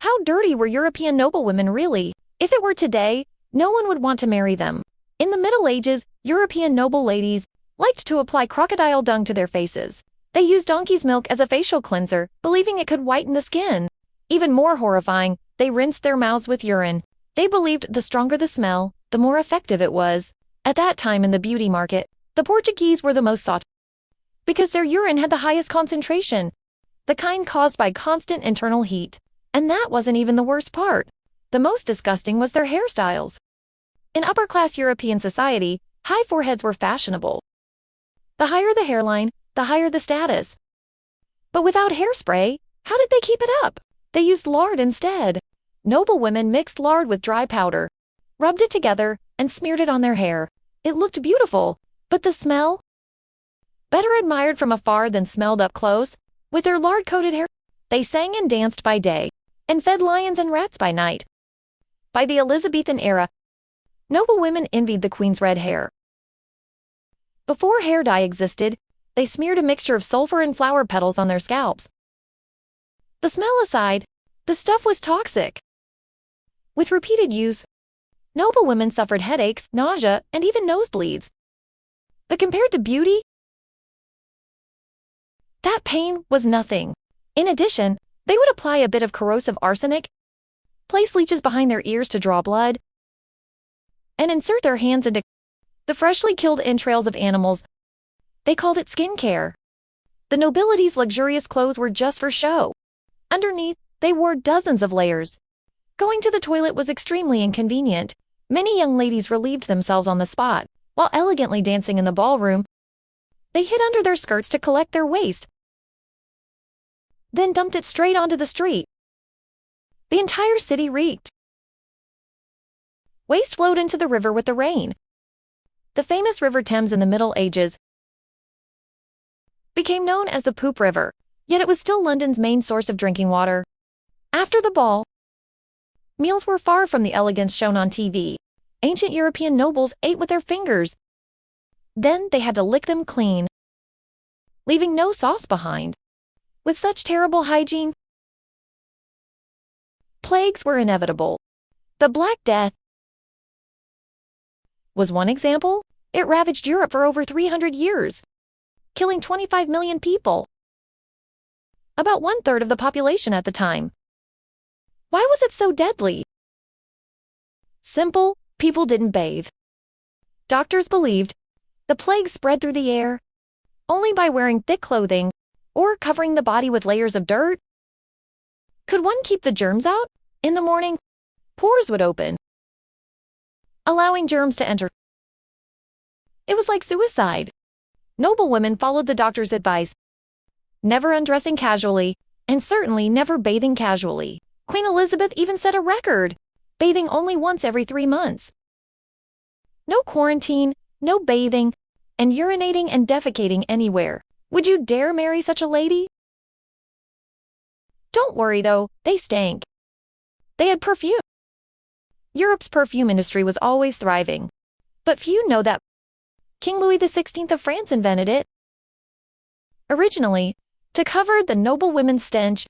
How dirty were European noblewomen really? If it were today, no one would want to marry them. In the Middle Ages, European noble ladies liked to apply crocodile dung to their faces. They used donkey's milk as a facial cleanser, believing it could whiten the skin. Even more horrifying, they rinsed their mouths with urine. They believed the stronger the smell, the more effective it was. At that time in the beauty market, the Portuguese were the most sought because their urine had the highest concentration, the kind caused by constant internal heat. And that wasn't even the worst part. The most disgusting was their hairstyles. In upper-class European society, high foreheads were fashionable. The higher the hairline, the higher the status. But without hairspray, how did they keep it up? They used lard instead. Noble women mixed lard with dry powder, rubbed it together, and smeared it on their hair. It looked beautiful, but the smell? Better admired from afar than smelled up close. With their lard-coated hair, they sang and danced by day, and fed lions and rats by night. By the Elizabethan era, noble women envied the queen's red hair. Before hair dye existed, they smeared a mixture of sulfur and flower petals on their scalps. The smell aside, the stuff was toxic. With repeated use, noble women suffered headaches, nausea, and even nosebleeds. But compared to beauty, that pain was nothing. In addition, they would apply a bit of corrosive arsenic, place leeches behind their ears to draw blood, and insert their hands into the freshly killed entrails of animals. They called it skincare. The nobility's luxurious clothes were just for show. Underneath, they wore dozens of layers. Going to the toilet was extremely inconvenient. Many young ladies relieved themselves on the spot, while elegantly dancing in the ballroom. They hid under their skirts to collect their waste, then dumped it straight onto the street. The entire city reeked. Waste flowed into the river with the rain. The famous River Thames in the Middle Ages became known as the Poop River, yet it was still London's main source of drinking water. After the ball, meals were far from the elegance shown on TV. Ancient European nobles ate with their fingers. Then they had to lick them clean, leaving no sauce behind. With such terrible hygiene, plagues were inevitable. The Black Death was one example. It ravaged Europe for over 300 years, killing 25 million people, about 1/3 of the population at the time. Why was it so deadly? Simple, people didn't bathe. Doctors believed the plague spread through the air only by wearing thick clothing or covering the body with layers of dirt. Could one keep the germs out? In the morning, pores would open, allowing germs to enter. It was like suicide. Noble women followed the doctor's advice, never undressing casually, and certainly never bathing casually. Queen Elizabeth even set a record, bathing only once every 3 months. No quarantine, no bathing, and urinating and defecating anywhere. Would you dare marry such a lady? Don't worry though, they stank. They had perfume. Europe's perfume industry was always thriving. But few know that King Louis XVI of France invented it. Originally, to cover the noble women's stench.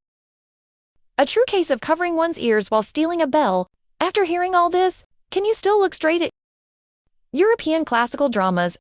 A true case of covering one's ears while stealing a bell. After hearing all this, can you still look straight at European classical dramas